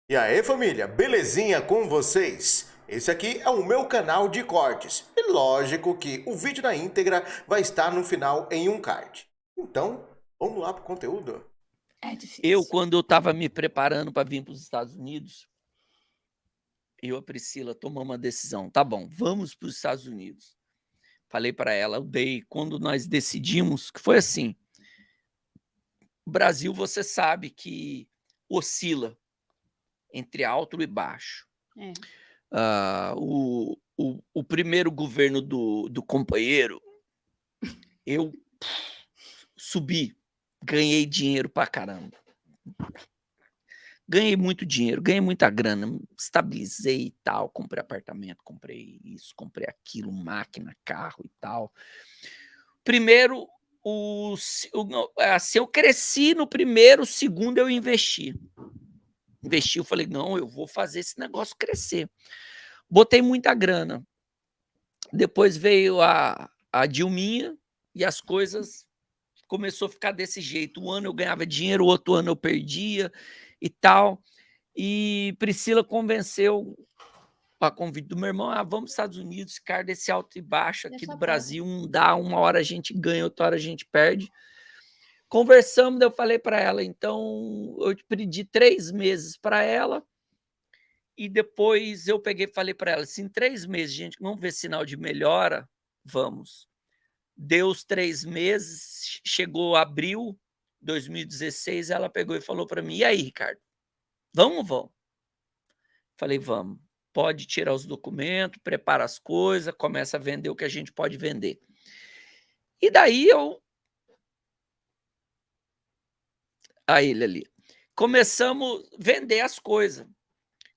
E aí, família, belezinha com vocês? Esse aqui é o meu canal de cortes. E lógico que o vídeo na íntegra vai estar no final em um card. Então, vamos lá pro conteúdo. É Eu, difícil. quando eu estava me preparando para vir para os Estados Unidos, eu e a Priscila tomamos uma decisão. Tá bom, vamos para os Estados Unidos. Falei para ela, quando nós decidimos, que foi assim, o Brasil, você sabe que oscila entre alto e baixo. É. O primeiro governo do companheiro, eu subi, ganhei dinheiro pra caramba. Ganhei muito dinheiro, ganhei muita grana, estabilizei e tal, comprei apartamento, comprei isso, comprei aquilo, máquina, carro e tal. Primeiro, assim, eu cresci no primeiro, o segundo eu investi. Eu falei, não, eu vou fazer esse negócio crescer. Botei muita grana. Depois veio a Dilminha e as coisas começou a ficar desse jeito. Um ano eu ganhava dinheiro, o outro ano eu perdia e tal. E Priscila convenceu, a convite do meu irmão, vamos para os Estados Unidos, ficar desse alto e baixo aqui do Brasil, não dá, uma hora a gente ganha, outra hora a gente perde. Conversamos, eu falei para ela, então eu pedi 3 meses para ela, e depois eu peguei e falei para ela, se em 3 meses a gente não vê sinal de melhora, vamos. Deu os 3 meses, chegou abril 2016, ela pegou e falou para mim, e aí, Ricardo, vamos ou vamos? Falei, vamos. Pode tirar os documentos, prepara as coisas, começa a vender o que a gente pode vender. E daí a ele ali, começamos a vender as coisas.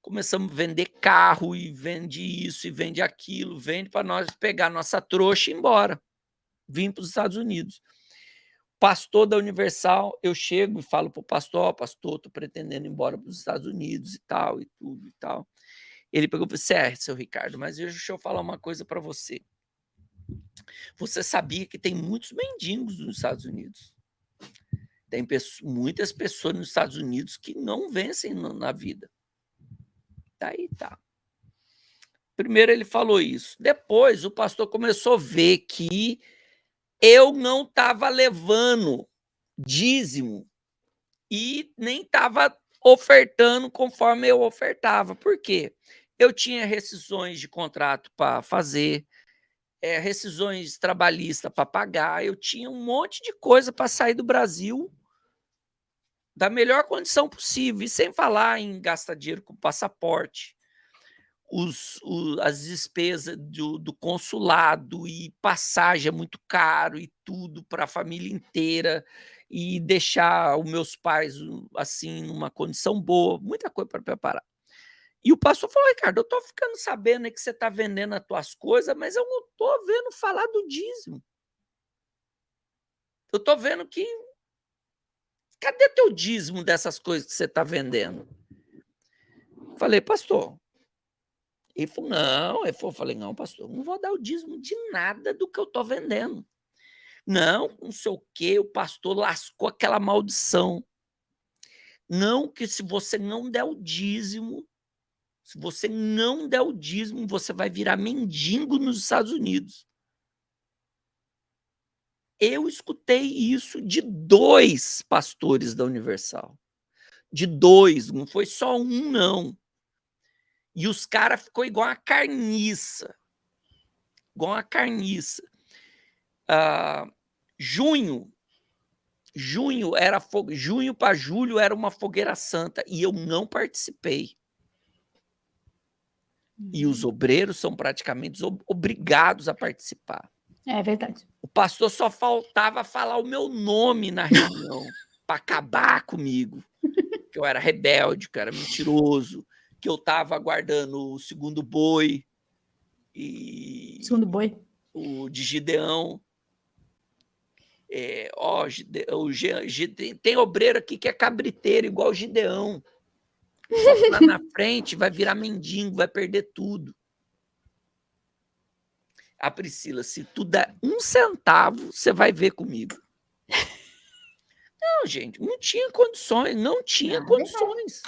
Começamos a vender carro e vende isso e vende aquilo, vende para nós pegar nossa trouxa e ir embora. Vim para os Estados Unidos. Pastor da Universal, eu chego e falo para o pastor, pastor, estou pretendendo ir embora para os Estados Unidos e tal, e tudo e tal. Ele pegou e falou, certo, seu Ricardo, mas deixa eu falar uma coisa para você. Você sabia que tem muitos mendigos nos Estados Unidos? Tem muitas pessoas nos Estados Unidos que não vencem na vida. Daí tá. Primeiro ele falou isso. Depois o pastor começou a ver que eu não estava levando dízimo e nem estava ofertando conforme eu ofertava. Por quê? Eu tinha rescisões de contrato para fazer, rescisões trabalhistas para pagar, eu tinha um monte de coisa para sair do Brasil da melhor condição possível, e sem falar em gastar dinheiro com passaporte, as despesas do consulado, e passagem é muito caro, e tudo para a família inteira, e deixar os meus pais assim numa condição boa, muita coisa para preparar. E o pastor falou, Ricardo, eu estou ficando sabendo que você está vendendo as tuas coisas, mas eu não estou vendo falar do dízimo. Eu estou vendo que... Cadê teu dízimo dessas coisas que você está vendendo? Falei, pastor. Ele falou, não. Eu falei, não, pastor, não vou dar o dízimo de nada do que eu estou vendendo. Não sei o quê, o pastor lascou aquela maldição. Não, que se você não der o dízimo, você vai virar mendigo nos Estados Unidos. Eu escutei isso de 2 pastores da Universal. De 2, não foi só um, não. E os caras ficou igual uma carniça. Igual uma carniça. Junho para julho era uma fogueira santa e eu não participei. E os obreiros são praticamente obrigados a participar. É verdade. O pastor só faltava falar o meu nome na reunião para acabar comigo, que eu era rebelde, que eu era mentiroso, que eu estava aguardando o segundo boi. Segundo boi? O de Gideão. Tem obreiro aqui que é cabriteiro, igual o Gideão. Só que lá na frente vai virar mendigo, vai perder tudo. A Priscila, se tu der 1 centavo, você vai ver comigo. Não, gente, não tinha condições, não tinha condições.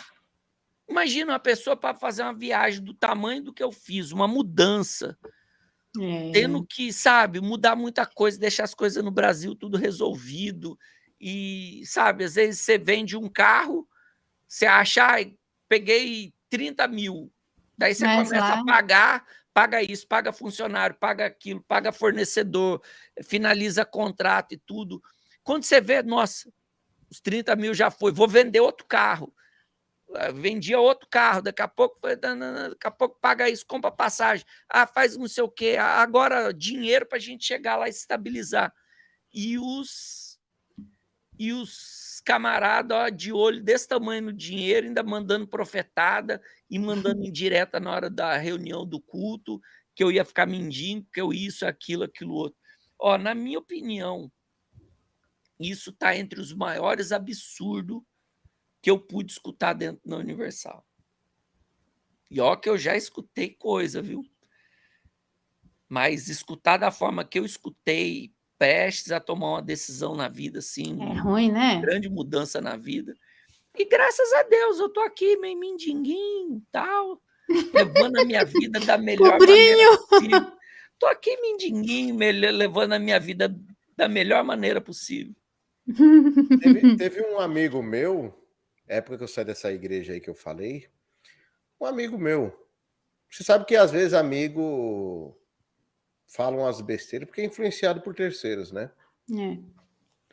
imagina uma pessoa para fazer uma viagem do tamanho do que eu fiz, uma mudança, tendo que, sabe, mudar muita coisa, deixar as coisas no Brasil tudo resolvido. E, sabe, às vezes você vende um carro, você acha, peguei 30 mil. Daí você começa a pagar, paga isso, paga funcionário, paga aquilo, paga fornecedor, finaliza contrato e tudo. Quando você vê, nossa, os 30 mil já foi, vou vender outro carro. Vendia outro carro, daqui a pouco paga isso, compra passagem, faz não sei o quê, agora dinheiro para a gente chegar lá e estabilizar. E os camaradas de olho desse tamanho no dinheiro, ainda mandando profetada e mandando indireta na hora da reunião do culto, que eu ia ficar mendigo, que eu isso, aquilo outro. Na minha opinião, isso está entre os maiores absurdos que eu pude escutar dentro da Universal. E que eu já escutei coisa, viu? Mas escutar da forma que eu escutei, prestes a tomar uma decisão na vida, assim, é ruim, né? Grande mudança na vida. E graças a Deus, eu tô aqui meio mindinguinho e tal, levando a minha vida da melhor maneira possível. Tô aqui mindinguinho, levando a minha vida da melhor maneira possível. Teve um amigo meu, época que eu saí dessa igreja aí que eu falei, um amigo meu. Você sabe que às vezes amigo fala umas besteiras porque é influenciado por terceiros, né?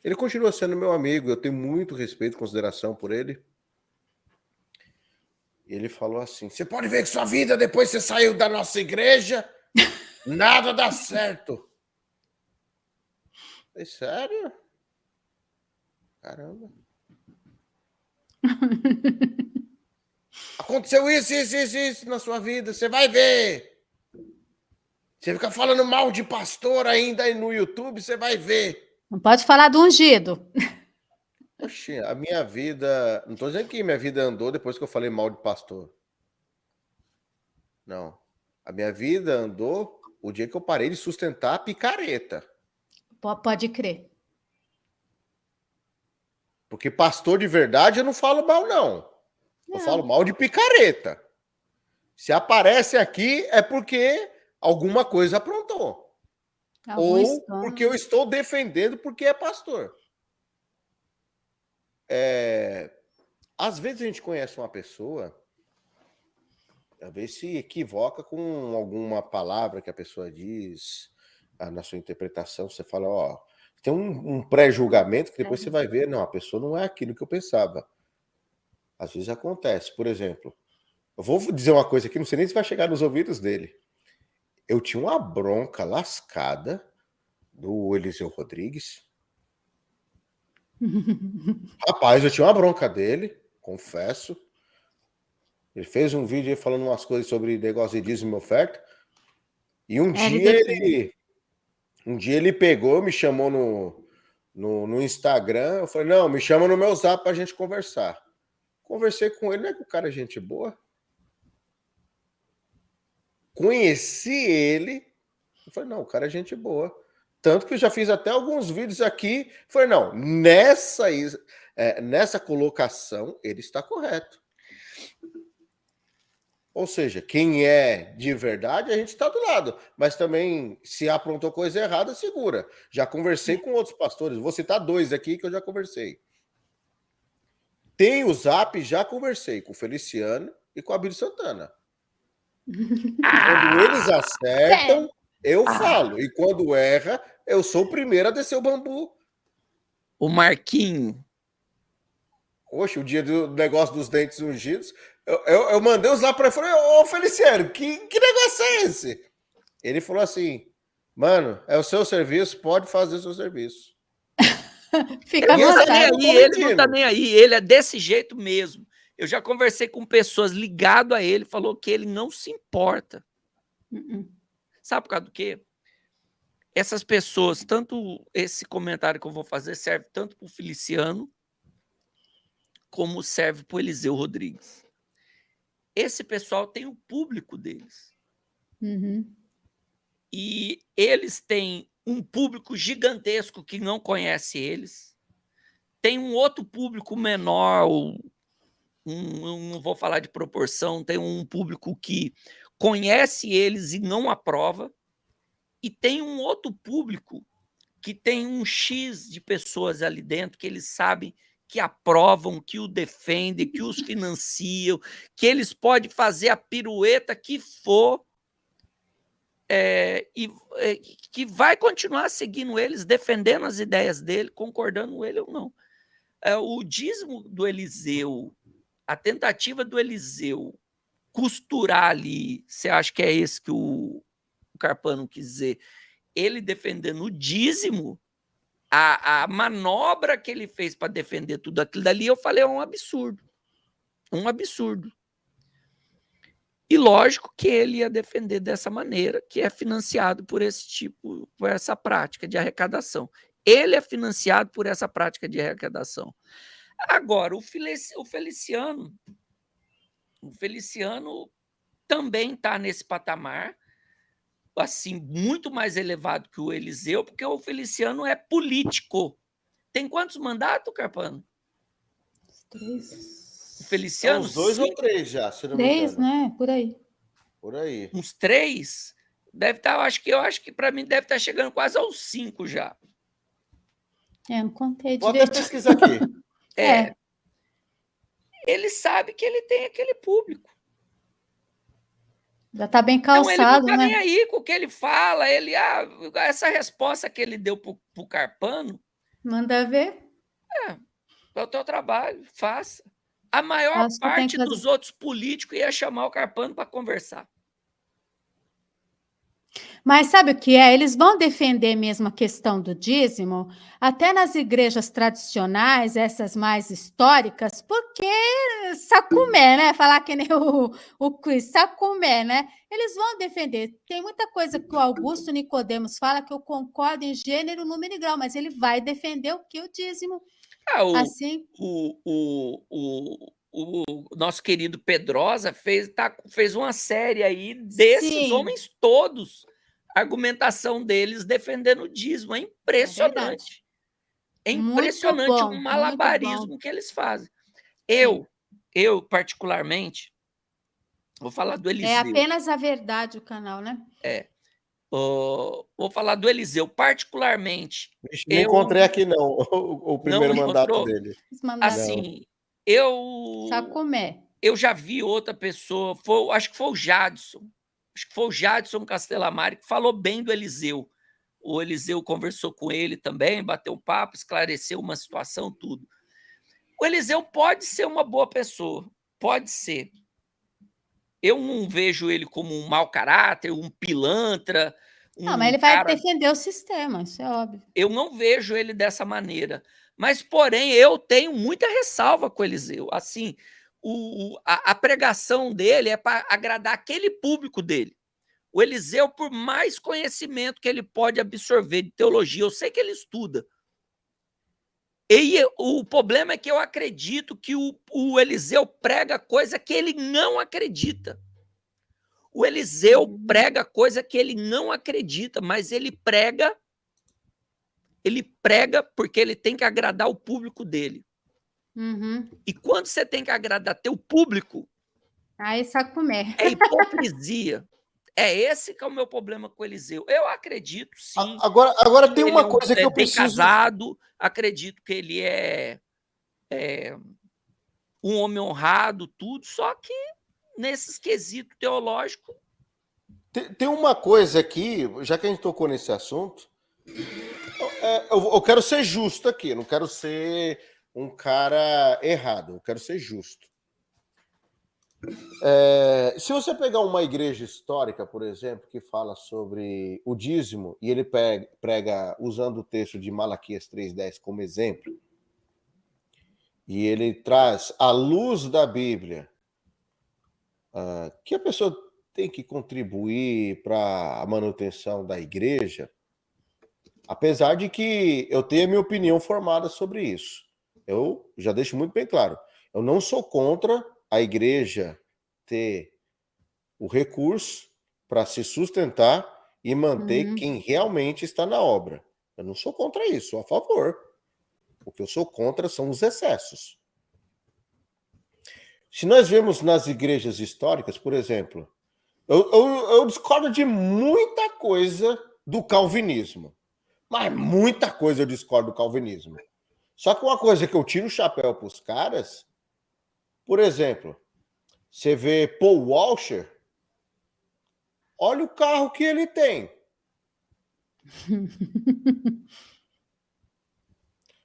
Ele continua sendo meu amigo, eu tenho muito respeito e consideração por ele. Ele falou assim: você pode ver que sua vida, depois que você saiu da nossa igreja, nada dá certo. É sério? Caramba. Aconteceu isso na sua vida, você vai ver. Você fica falando mal de pastor ainda aí no YouTube, você vai ver. Não pode falar do ungido. Oxi, a minha vida... Não estou dizendo que minha vida andou depois que eu falei mal de pastor. Não. A minha vida andou o dia que eu parei de sustentar a picareta. Pode crer. Porque pastor de verdade eu não falo mal, não. Eu falo mal de picareta. Se aparece aqui é porque alguma coisa aprontou. Ou porque eu estou defendendo porque é pastor. Às vezes a gente conhece uma pessoa, às vezes se equivoca com alguma palavra que a pessoa diz, na sua interpretação, você fala, tem um pré-julgamento que depois você vai ver, não, a pessoa não é aquilo que eu pensava. Às vezes acontece. Por exemplo, eu vou dizer uma coisa aqui, não sei nem se vai chegar nos ouvidos dele. Eu tinha uma bronca lascada do Eliseu Rodrigues. Rapaz, eu tinha uma bronca dele, confesso. Ele fez um vídeo aí falando umas coisas sobre negócio de dízimo e oferta. E um dia ele pegou, me chamou no Instagram. Eu falei, não, me chama no meu zap pra gente conversar. Conversei com ele, não é que o cara é gente boa? Conheci ele. Eu falei, não, o cara é gente boa. Tanto que eu já fiz até alguns vídeos aqui. Falei, não, nessa colocação ele está correto. Ou seja, quem é de verdade, a gente está do lado. Mas também, se aprontou coisa errada, segura. Já conversei com outros pastores. Vou citar 2 aqui que eu já conversei. Tem o Zap, já conversei com o Feliciano e com a Abílio Santana. Quando eles acertam, eu falo. E quando erra, eu sou o primeiro a descer o bambu. O Marquinho. Oxe, o dia do negócio dos dentes ungidos, eu mandei os lá para ele e falei, ô Feliciano, que negócio é esse? Ele falou assim, mano, é o seu serviço, pode fazer o seu serviço. Fica à vontade. Ele não tá nem aí, ele é desse jeito mesmo. Eu já conversei com pessoas ligado a ele, falou que ele não se importa. Sabe por causa do quê? Essas pessoas, tanto esse comentário que eu vou fazer, serve tanto para o Feliciano, como serve para o Eliseu Rodrigues. Esse pessoal tem o público deles. E eles têm um público gigantesco que não conhece eles. Tem um outro público menor, não vou falar de proporção, tem um público que conhece eles e não aprova, e tem um outro público que tem um X de pessoas ali dentro que eles sabem que aprovam, que o defendem, que os financiam, que eles podem fazer a pirueta que for, que vai continuar seguindo eles, defendendo as ideias dele, concordando com ele ou não. O dízimo do Eliseu, a tentativa do Eliseu costurar ali, você acha que é esse que o Carpano quis dizer? Ele defendendo o dízimo, a manobra que ele fez para defender tudo aquilo dali, eu falei, é um absurdo. Um absurdo. E lógico que ele ia defender dessa maneira, que é financiado por por essa prática de arrecadação. Ele é financiado por essa prática de arrecadação. Agora, o Feliciano também está nesse patamar, assim, muito mais elevado que o Eliseu, porque o Feliciano é político. Tem quantos mandatos, Carpano? 3. O Feliciano? Uns 2 ou 3 já, se não me 3, engano. né? Por aí. Por aí. Uns 3? Deve estar, eu acho que para mim deve estar chegando quase aos 5 já. Não contei Vou até direito. pesquisar aqui. Ele sabe que ele tem aquele público. Já está bem Então, ele não calçado, está nem né? aí com o que ele fala. Essa resposta que ele deu para o Carpano, Manda ver. é o teu trabalho, faça. A maior Faço o que eu tenho parte que dos fazer. outros políticos ia chamar o Carpano para conversar. Mas sabe o que é? Eles vão defender mesmo a questão do dízimo, até nas igrejas tradicionais, essas mais históricas, porque sacumé, né? Falar que nem o Chris, sacumé, né? Eles vão defender. Tem muita coisa que o Augusto Nicodemos fala que eu concordo em gênero, número e grau, mas ele vai defender o que? O dízimo. Assim. O nosso querido Pedrosa fez uma série aí desses homens todos, a argumentação deles defendendo o dízimo. É impressionante. É impressionante o malabarismo que eles fazem. Eu, particularmente, vou falar do Eliseu. É apenas a verdade o canal, né? Vou falar do Eliseu, particularmente. Não encontrei aqui, não, o primeiro mandato dele. Assim, Sacumé. Eu já vi outra pessoa, acho que foi o Jadson. Acho que foi o Jadson Castelamari que falou bem do Eliseu. O Eliseu conversou com ele também, bateu um papo, esclareceu uma situação, tudo. O Eliseu pode ser uma boa pessoa, pode ser. Eu não vejo ele como um mau caráter, um pilantra. Não, mas ele vai defender o sistema, isso é óbvio. Eu não vejo ele dessa maneira. Mas, porém, eu tenho muita ressalva com o Eliseu. Assim, a pregação dele é para agradar aquele público dele. O Eliseu, por mais conhecimento que ele pode absorver de teologia, eu sei que ele estuda. E o problema é que eu acredito que o Eliseu prega coisa que ele não acredita. O Eliseu prega coisa que ele não acredita, mas ele prega porque ele tem que agradar o público dele. E quando você tem que agradar teu público, aí sacumé. É hipocrisia. É esse que é o meu problema com o Eliseu. Eu acredito, sim. Agora tem uma coisa que eu preciso... bem casado, acredito que ele é um homem honrado, tudo, só que nesses quesitos teológicos... Tem uma coisa aqui, já que a gente tocou nesse assunto, eu quero ser justo aqui, eu não quero ser um cara errado, eu quero ser justo. Se você pegar uma igreja histórica, por exemplo, que fala sobre o dízimo, e ele prega usando o texto de Malaquias 3,10 como exemplo, e ele traz à luz da Bíblia que a pessoa tem que contribuir para a manutenção da igreja, apesar de que eu tenho a minha opinião formada sobre isso. Eu já deixo muito bem claro, eu não sou contra a igreja ter o recurso para se sustentar e manter quem realmente está na obra. Eu não sou contra isso, sou a favor. O que eu sou contra são os excessos. Se nós vemos nas igrejas históricas, por exemplo, eu discordo de muita coisa do calvinismo, mas muita coisa eu discordo do calvinismo. Só que uma coisa que eu tiro o chapéu para os caras, por exemplo, você vê Paul Washer, olha o carro que ele tem.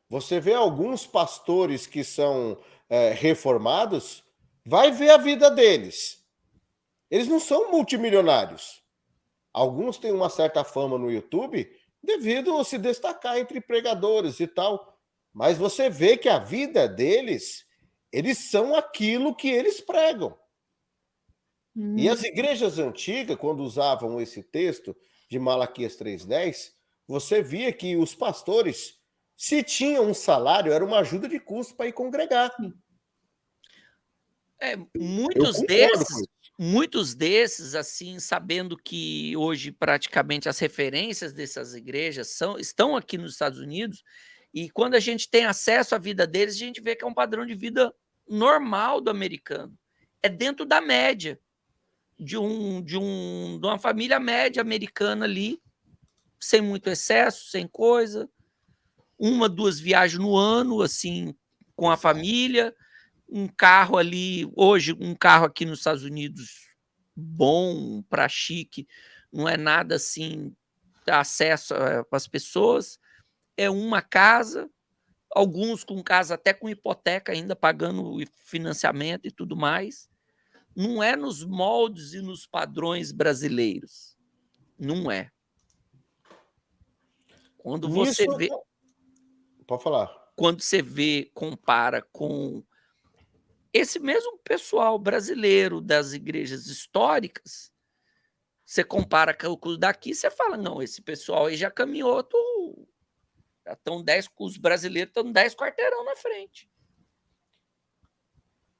Você vê alguns pastores que são reformados, vai ver a vida deles. Eles não são multimilionários. Alguns têm uma certa fama no YouTube devido a se destacar entre pregadores e tal. Mas você vê que a vida deles, eles são aquilo que eles pregam. E as igrejas antigas, quando usavam esse texto de Malaquias 3:10, você via que os pastores, se tinham um salário, era uma ajuda de custo para ir congregar. Muitos desses, assim, sabendo que hoje praticamente as referências dessas igrejas estão aqui nos Estados Unidos, e quando a gente tem acesso à vida deles, a gente vê que é um padrão de vida normal do americano. É dentro da média de uma família média americana ali, sem muito excesso, sem coisa, 1, 2 viagens no ano, assim, com a família, um carro ali, hoje um carro aqui nos Estados Unidos bom, para chique, não é nada assim, acesso para as pessoas, é uma casa, alguns com casa até com hipoteca ainda, pagando financiamento e tudo mais, não é nos moldes e nos padrões brasileiros, não é. Quando você vê... Pode falar. Quando você vê, compara com esse mesmo pessoal brasileiro das igrejas históricas, você compara com o daqui, você fala, não, esse pessoal aí já caminhou, já estão 10, os brasileiros estão 10 quarteirão na frente.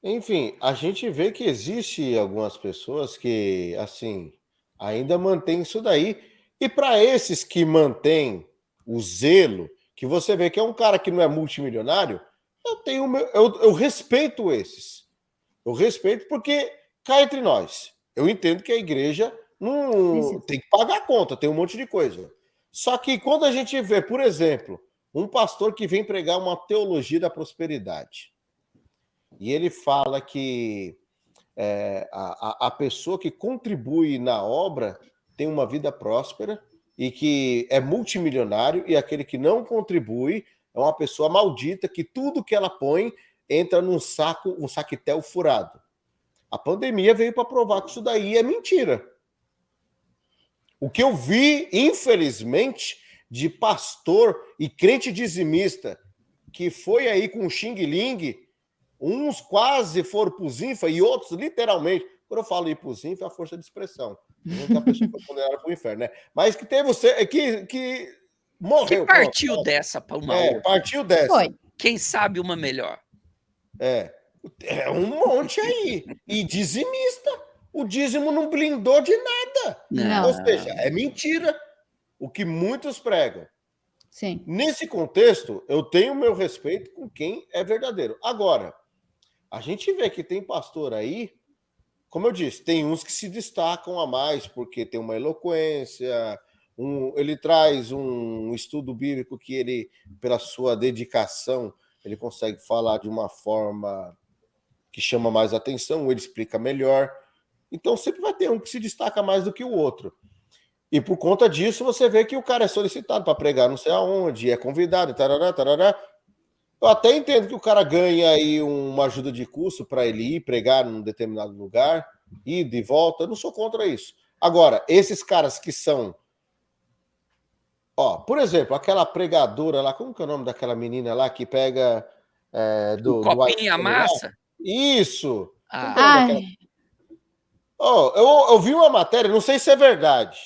Enfim, a gente vê que existe algumas pessoas que, assim, ainda mantêm isso daí. E para esses que mantêm o zelo, que você vê que é um cara que não é multimilionário, eu respeito esses. Eu respeito porque cá entre nós. Eu entendo que a igreja não tem que pagar a conta, tem um monte de coisa. Só que quando a gente vê, por exemplo, um pastor que vem pregar uma teologia da prosperidade, e ele fala que a pessoa que contribui na obra tem uma vida próspera e que é multimilionário, e aquele que não contribui é uma pessoa maldita, que tudo que ela põe entra num saco, um saquetel furado. A pandemia veio para provar que isso daí é mentira. O que eu vi, infelizmente, de pastor e crente dizimista que foi aí com xing-ling, uns quase foram pro Zinfa e outros literalmente. Quando eu falo ir pro Zinfa, é a força de expressão. Não que a pessoa foi condenada pro inferno, né? Mas que teve você que morreu. Que partiu dessa para uma outra. Partiu dessa. Foi. Quem sabe uma melhor. É um monte aí. E dizimista. O dízimo não blindou de nada. Não. Ou seja, é mentira o que muitos pregam. Sim. Nesse contexto, eu tenho meu respeito com quem é verdadeiro. Agora, a gente vê que tem pastor aí, como eu disse, tem uns que se destacam a mais porque tem uma eloquência, ele traz um estudo bíblico que ele, pela sua dedicação, ele consegue falar de uma forma que chama mais atenção, ele explica melhor. Então sempre vai ter um que se destaca mais do que o outro. E por conta disso, você vê que o cara é solicitado para pregar não sei aonde, é convidado, tarará, tarará. Eu até entendo que o cara ganha aí uma ajuda de custo para ele ir pregar num determinado lugar, ir de volta, eu não sou contra isso. Agora, esses caras que são... por exemplo, aquela pregadora lá, como que é o nome daquela menina lá que pega... do copinho e a massa? Isso! Eu vi uma matéria, não sei se é verdade.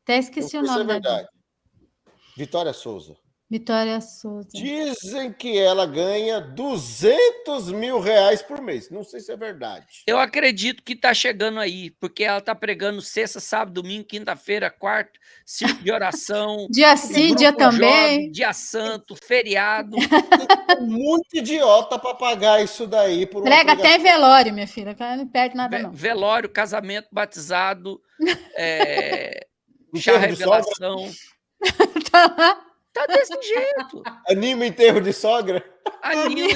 Até esqueci o nome dela. Vitória Souza. Vitória Souza. Dizem que ela ganha 200 mil reais por mês. Não sei se é verdade. Eu acredito que está chegando aí, porque ela está pregando sexta, sábado, domingo, quinta-feira, quarta, circo de oração, Dia sim, dia grupo jovem, também. dia santo, feriado. Tem muito idiota para pagar isso daí por uma Prega até em pregação. velório, minha filha, que ela não perde nada, não. Velório, casamento, batizado, chá Enterro de sogra? revelação. Tá desse jeito. Anima enterro de sogra? Anima.